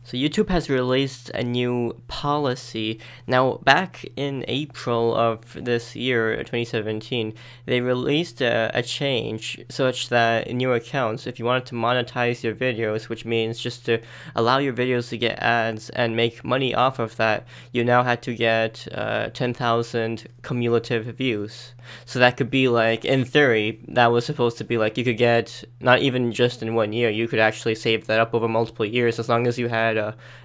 So YouTube has released a new policy. Now, back in April of this year, 2017, they released a change such that in your accounts, if you wanted to monetize your videos, which means just to allow your videos to get ads and make money off of that, you now had to get 10,000 cumulative views. So that could be like, in theory, that was supposed to be like, you could get, not even just in 1 year, you could actually save that up over multiple years. As long as you had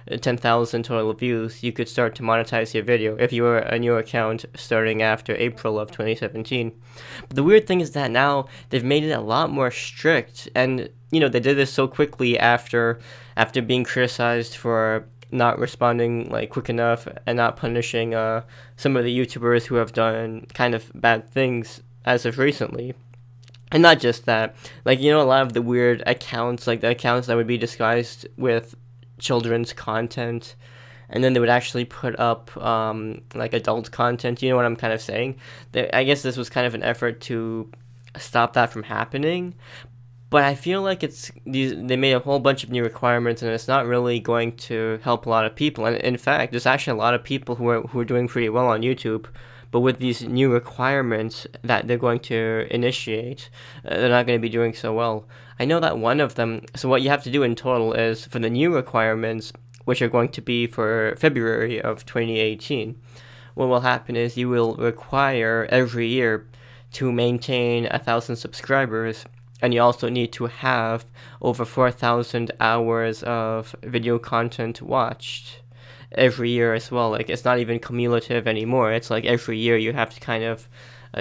10,000 total views, you could start to monetize your video if you were a new account starting after April of 2017. But the weird thing is that now they've made it a lot more strict, and they did this so quickly after being criticized for not responding like quick enough and not punishing some of the YouTubers who have done kind of bad things as of recently. And not just that, like, a lot of the weird accounts, like the accounts that would be disguised with children's content, and then they would actually put up like adult content. You know what I'm kind of saying? I guess this was kind of an effort to stop that from happening. But I feel like they made a whole bunch of new requirements, and it's not really going to help a lot of people. And in fact, there's actually a lot of people who are doing pretty well on YouTube, but with these new requirements that they're going to initiate, they're not going to be doing so well. I know that one of them. So what you have to do in total is, for the new requirements, which are going to be for February of 2018, what will happen is you will require every year to maintain 1,000 subscribers. And you also need to have over 4,000 hours of video content watched every year as well. Like, it's not even cumulative anymore. It's like every year you have to kind of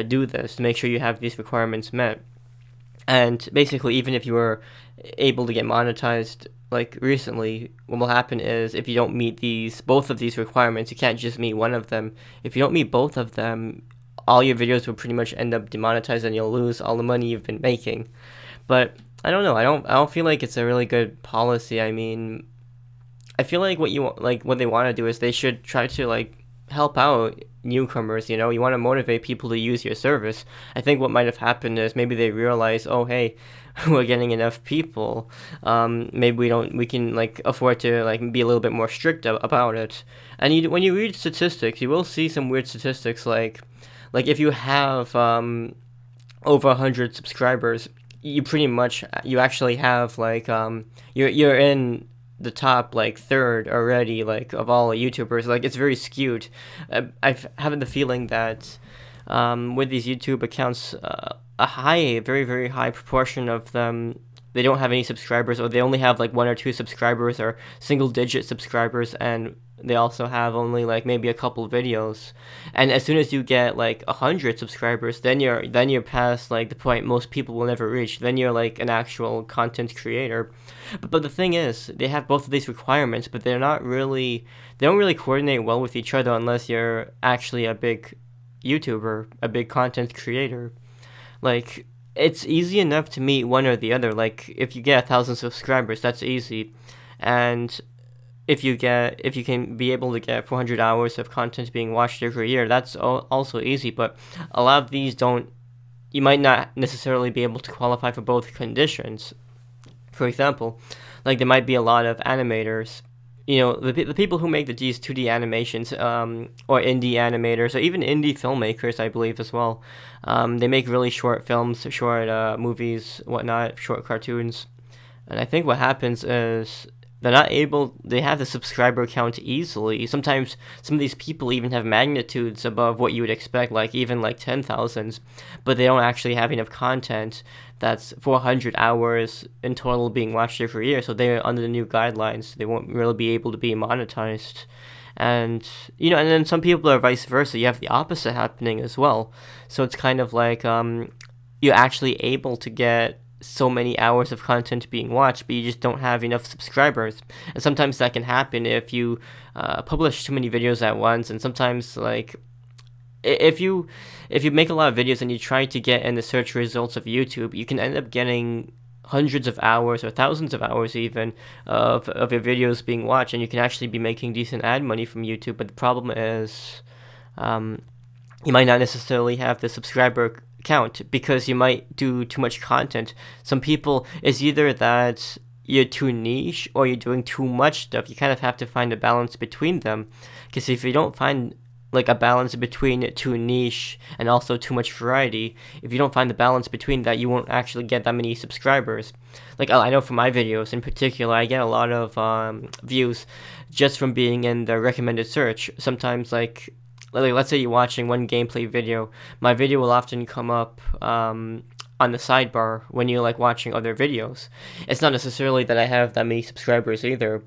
do this to make sure you have these requirements met. And basically, even if you were able to get monetized like recently, what will happen is, if you don't meet both of these requirements, you can't just meet one of them. If you don't meet both of them, all your videos will pretty much end up demonetized, and you'll lose all the money you've been making. But I don't know. I don't feel like it's a really good policy. I mean, I feel like what they want to do is they should try to like help out newcomers. You want to motivate people to use your service. I think what might have happened is maybe they realize, oh hey, we're getting enough people. Maybe we can like afford to like be a little bit more strict about it. And when you read statistics, you will see some weird statistics like if you have over 100 subscribers, you actually have like you're in the top like third already, like of all YouTubers. Like, it's very skewed. I've having the feeling that with these YouTube accounts, a very, very high proportion of them, they don't have any subscribers, or they only have like 1 or 2 subscribers, or single-digit subscribers, and they also have only like maybe a couple videos. And as soon as you get like 100 subscribers, then you're past like the point most people will never reach. Then you're like an actual content creator. But the thing is, they have both of these requirements, but they don't really coordinate well with each other unless you're actually a big YouTuber, a big content creator. Like, it's easy enough to meet one or the other. Like, if you get 1,000 subscribers, that's easy. And if you can be able to get 400 hours of content being watched every year, that's also easy. But a lot of these you might not necessarily be able to qualify for both conditions. For example, like, there might be a lot of animators, the people who make these 2D animations, or indie animators, or even indie filmmakers, I believe, as well. They make really short films, short movies, whatnot, short cartoons. And I think what happens is they have the subscriber count easily. Sometimes some of these people even have magnitudes above what you would expect, like even like 10,000s, but they don't actually have enough content that's 400 hours in total being watched every year. So they're under the new guidelines. They won't really be able to be monetized. And, and then some people are vice versa. You have the opposite happening as well. So it's kind of like you're actually able to get so many hours of content being watched, but you just don't have enough subscribers. And sometimes that can happen if you publish too many videos at once. And sometimes, like, if you make a lot of videos and you try to get in the search results of YouTube, you can end up getting hundreds of hours or thousands of hours even of your videos being watched, and you can actually be making decent ad money from YouTube. But the problem is you might not necessarily have the subscriber count because you might do too much content. Some people, it's either that you're too niche or you're doing too much stuff. You kind of have to find a balance between them, because if you don't find like a balance between too niche and also too much variety, if you don't find the balance between that, you won't actually get that many subscribers. Like I know for my videos in particular, I get a lot of views just from being in the recommended search. Sometimes like let's say you're watching one gameplay video, my video will often come up on the sidebar when you're like watching other videos. It's not necessarily that I have that many subscribers either.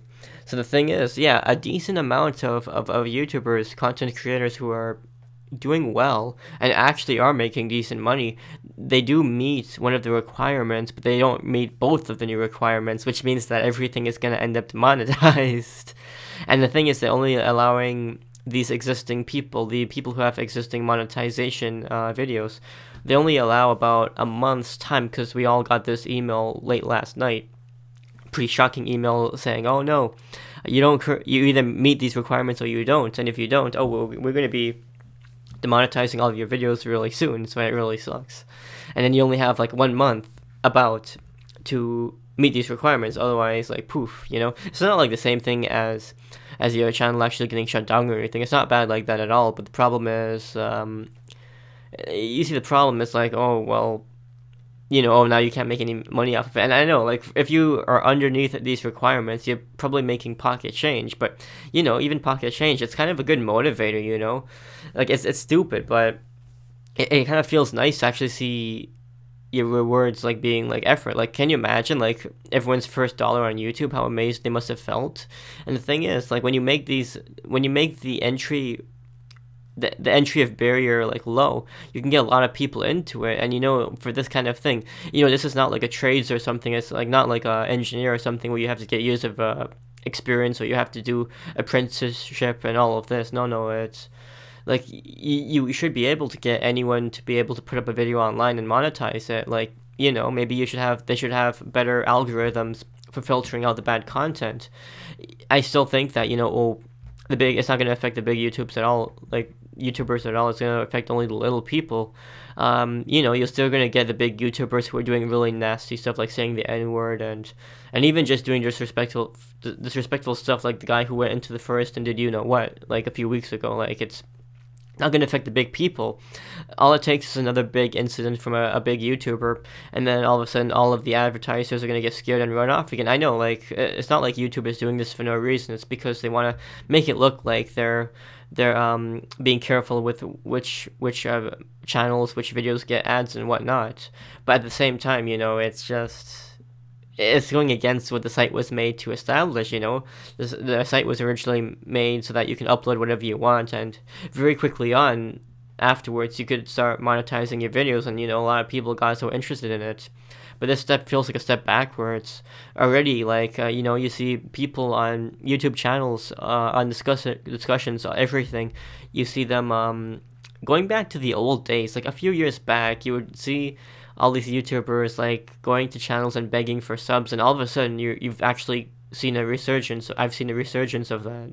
So the thing is, yeah, a decent amount of YouTubers, content creators who are doing well and actually are making decent money, they do meet one of the requirements, but they don't meet both of the new requirements, which means that everything is going to end up demonetized. And the thing is, they're only allowing these existing people, the people who have existing monetization videos, they only allow about a month's time, because we all got this email late last night. Pretty shocking email saying, oh no, you either meet these requirements or you don't, and if you don't, oh well, we're going to be demonetizing all of your videos really soon, so it really sucks. And then you only have like 1 month about to meet these requirements, otherwise like poof, you know. It's not like the same thing as your channel actually getting shut down or anything. It's not bad like that at all, but the problem is you see, the problem is like, oh well, you know, oh now you can't make any money off of it. And I know, like, if you are underneath these requirements, you're probably making pocket change, but you know, even pocket change, it's kind of a good motivator, you know. Like it's stupid, but it kind of feels nice to actually see your rewards like being like effort. Like, can you imagine like everyone's first dollar on YouTube, how amazed they must have felt? And the thing is, like, when you make the entry, the entry of barrier like low, you can get a lot of people into it. And you know, for this kind of thing, you know, this is not like a trades or something. It's like not like a engineer or something where you have to get years of experience, or you have to do apprenticeship and all of this. No, it's like you should be able to get anyone to be able to put up a video online and monetize it. Like, you know, maybe they should have better algorithms for filtering out the bad content. I still think that, you know, it's not going to affect the big YouTubers at all. Like, YouTubers at all. It's going to affect only the little people. You know, you're still going to get the big YouTubers who are doing really nasty stuff, like saying the N-word and even just doing disrespectful stuff, like the guy who went into the forest and did you know what, like a few weeks ago. Like, it's not going to affect the big people. All it takes is another big incident from a big YouTuber, and then all of a sudden all of the advertisers are going to get scared and run off again. I know, like, it's not like YouTube is doing this for no reason. It's because they want to make it look like they're being careful with which channels, which videos get ads and whatnot. But at the same time, you know, it's going against what the site was made to establish. You know, the site was originally made so that you can upload whatever you want, and very quickly on afterwards you could start monetizing your videos, and you know, a lot of people got so interested in it. But this step feels like a step backwards already. Like, you know, you see people on YouTube channels on discussions, everything. You see them going back to the old days. Like a few years back, you would see all these YouTubers like going to channels and begging for subs, and all of a sudden you've actually seen a resurgence. I've seen a resurgence of that.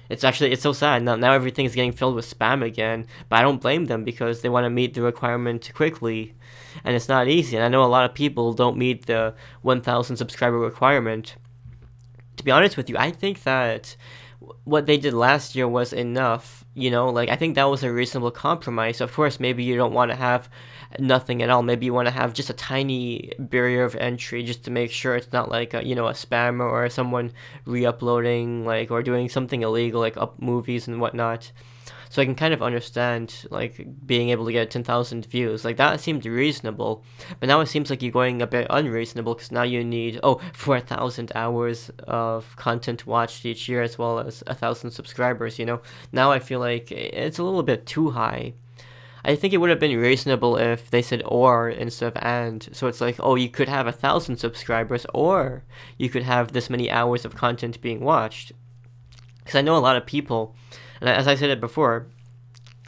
It's so sad. Now everything is getting filled with spam again, but I don't blame them, because they want to meet the requirement quickly, and it's not easy. And I know a lot of people don't meet the 1,000 subscriber requirement. To be honest with you, I think that what they did last year was enough. You know, like, I think that was a reasonable compromise. Of course, maybe you don't want to have nothing at all. Maybe you want to have just a tiny barrier of entry, just to make sure it's not like a spammer or someone re-uploading, like, or doing something illegal, like up movies and whatnot. So I can kind of understand, like, being able to get 10,000 views. Like, that seemed reasonable. But now it seems like you're going a bit unreasonable, because now you need, 4,000 hours of content watched each year, as well as 1,000 subscribers, you know? Now I feel like it's a little bit too high. I think it would have been reasonable if they said or instead of and. So it's like, you could have 1,000 subscribers, or you could have this many hours of content being watched. Because I know a lot of people, and as I said it before,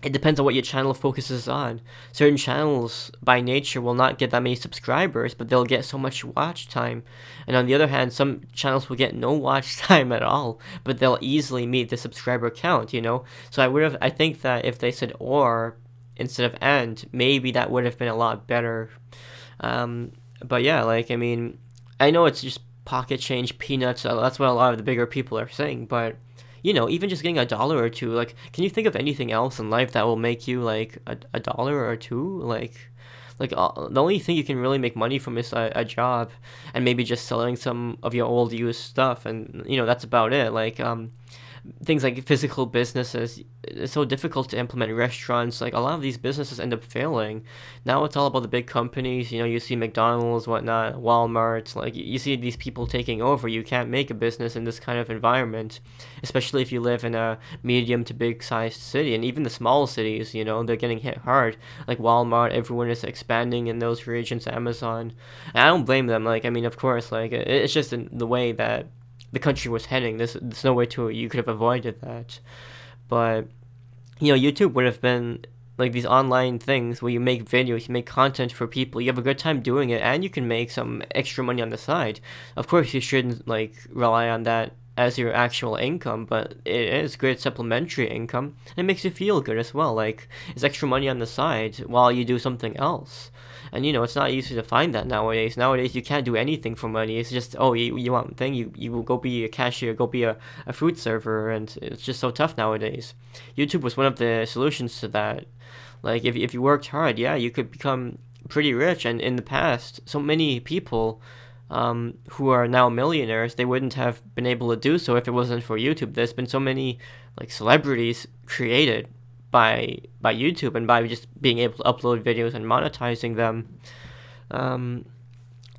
it depends on what your channel focuses on. Certain channels, by nature, will not get that many subscribers, but they'll get so much watch time. And on the other hand, some channels will get no watch time at all, but they'll easily meet the subscriber count, you know? So I think that if they said or instead of and, maybe that would have been a lot better. But yeah, like, I mean, I know it's just pocket change, peanuts. That's what a lot of the bigger people are saying. But you know, even just getting a dollar or two, like, can you think of anything else in life that will make you like a dollar or two? The only thing you can really make money from is a job, and maybe just selling some of your old used stuff, and you know that's about it. Things like physical businesses, it's so difficult to implement. Restaurants, like a lot of these businesses end up failing. Now it's all about the big companies. You know, you see McDonald's, whatnot, Walmart. Like you see these people taking over. You can't make a business in this kind of environment, especially if you live in a medium to big sized city. And even the small cities, you know, they're getting hit hard. Like Walmart, everyone is expanding in those regions. Amazon, and I don't blame them. Like, I mean, of course, like it's just in the way that the country was heading. There's no way to you could have avoided that. But you know, YouTube would have been like these online things where you make videos, you make content for people, you have a good time doing it, and you can make some extra money on the side. Of course, you shouldn't like rely on that as your actual income, but it is good supplementary income. It makes you feel good as well. Like, it's extra money on the side while you do something else. And you know, it's not easy to find that nowadays. Nowadays, you can't do anything for money. It's just, oh, you want a thing, you will go be a cashier, go be a food server, and it's just so tough nowadays. YouTube was one of the solutions to that. Like, if you worked hard, yeah, you could become pretty rich. And in the past, so many people who are now millionaires, they wouldn't have been able to do so if it wasn't for YouTube. There's been so many like celebrities created by YouTube and by just being able to upload videos and monetizing them.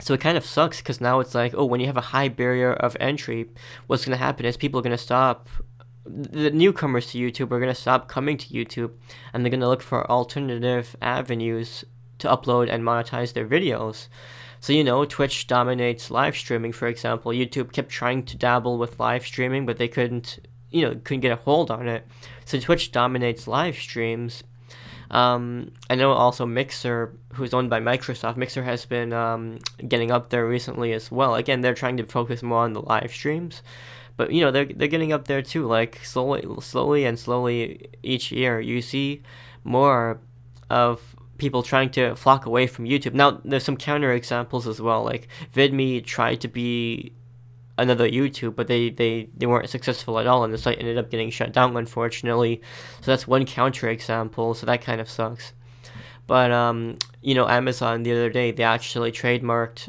So it kind of sucks because now it's like, oh, when you have a high barrier of entry, what's going to happen is people are going to stop. The newcomers to YouTube are going to stop coming to YouTube, and they're going to look for alternative avenues to upload and monetize their videos. So, you know, Twitch dominates live streaming, for example. YouTube kept trying to dabble with live streaming, but they couldn't get a hold on it. So Twitch dominates live streams. I know also Mixer, who's owned by Microsoft, Mixer has been getting up there recently as well. Again, they're trying to focus more on the live streams. But, you know, they're getting up there too. Like, slowly each year, you see more of people trying to flock away from YouTube. Now, there's some counter examples as well. Like, VidMe tried to be another YouTube, but they weren't successful at all, and the site ended up getting shut down, unfortunately. So that's one counter example, so that kind of sucks. But, you know, Amazon the other day, they actually trademarked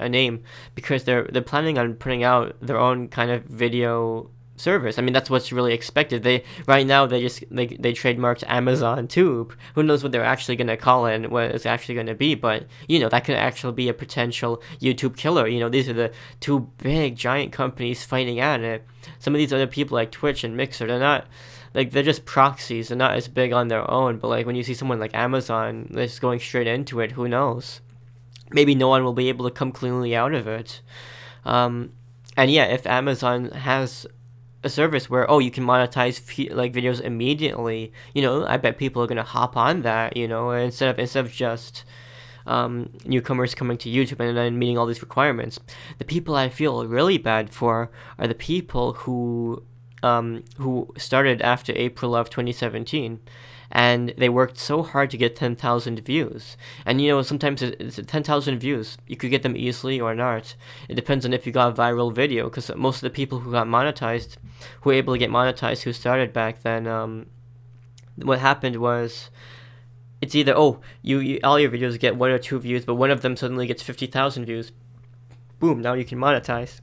a name because they're planning on putting out their own kind of video service. I mean, that's what's really expected. They trademarked Amazon Tube. Who knows what they're actually going to call it and what it's actually going to be, but you know, that could actually be a potential YouTube killer. You know, these are the two big giant companies fighting at it. Some of these other people like Twitch and Mixer, they're just proxies. They're not as big on their own, but like when you see someone like Amazon just going straight into it, who knows? Maybe no one will be able to come cleanly out of it. And yeah, if Amazon has a service where, oh, you can monetize like videos immediately, you know, I bet people are gonna hop on that, you know, instead of just newcomers coming to YouTube and then meeting all these requirements. The people I feel really bad for are the people who started after April of 2017. And they worked so hard to get 10,000 views. And you know, sometimes it's 10,000 views. You could get them easily or not. It depends on if you got a viral video, because most of the people who got monetized, who were able to get monetized, who started back then, what happened was, it's either, oh, you all your videos get 1 or 2 views, but one of them suddenly gets 50,000 views. Boom, now you can monetize.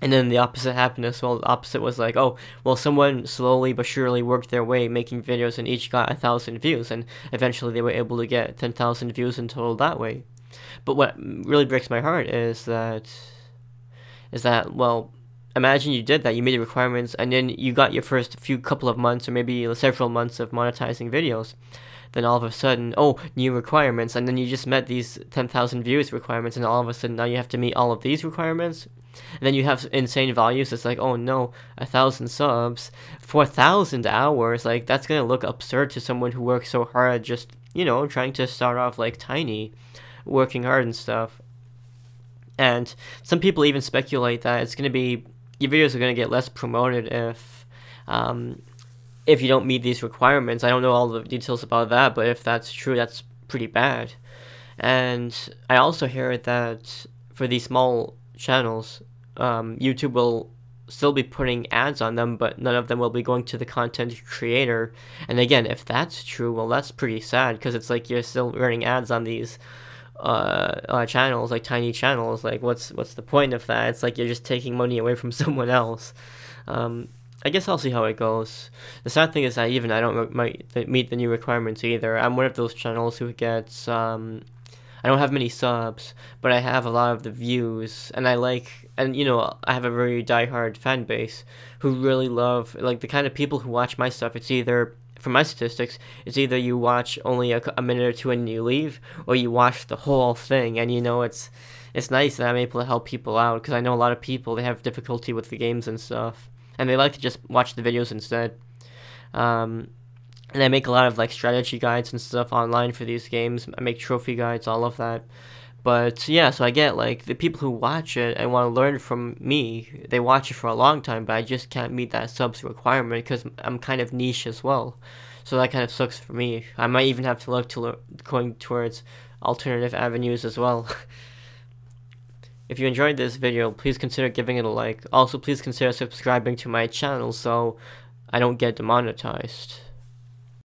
And then the opposite happened as well. The opposite was like, oh, well, someone slowly but surely worked their way making videos and each got 1,000 views. And eventually they were able to get 10,000 views in total that way. But what really breaks my heart is that, well, imagine you did that. You made the requirements and then you got your first couple of months or maybe several months of monetizing videos. Then all of a sudden, oh, new requirements. And then you just met these 10,000 views requirements. And all of a sudden now you have to meet all of these requirements. And then you have insane values. It's like, oh no, 1,000 subs, 4,000 hours. Like, that's gonna look absurd to someone who works so hard, just, you know, trying to start off like tiny, working hard and stuff. And some people even speculate that it's gonna be, your videos are gonna get less promoted if you don't meet these requirements. I don't know all the details about that, but if that's true, that's pretty bad. And I also hear that for these small channels, YouTube will still be putting ads on them, but none of them will be going to the content creator. And again, if that's true, well, that's pretty sad, because it's like you're still running ads on these channels, like tiny channels. Like, what's the point of that? It's like you're just taking money away from someone else. I guess I'll see how it goes. The sad thing is that even I don't meet the new requirements either. I'm one of those channels who gets I don't have many subs, but I have a lot of the views, and I have a very diehard fan base who really love, like, the kind of people who watch my stuff. It's either, from my statistics, it's either you watch only a minute or two and you leave, or you watch the whole thing. And it's nice that I'm able to help people out, because I know a lot of people, they have difficulty with the games and stuff, and they like to just watch the videos instead. And I make a lot of, like, strategy guides and stuff online for these games. I make trophy guides, all of that. But yeah, so I get, like, the people who watch it and want to learn from me, they watch it for a long time, but I just can't meet that subs requirement because I'm kind of niche as well. So that kind of sucks for me. I might even have to look to going towards alternative avenues as well. If you enjoyed this video, please consider giving it a like. Also, please consider subscribing to my channel so I don't get demonetized.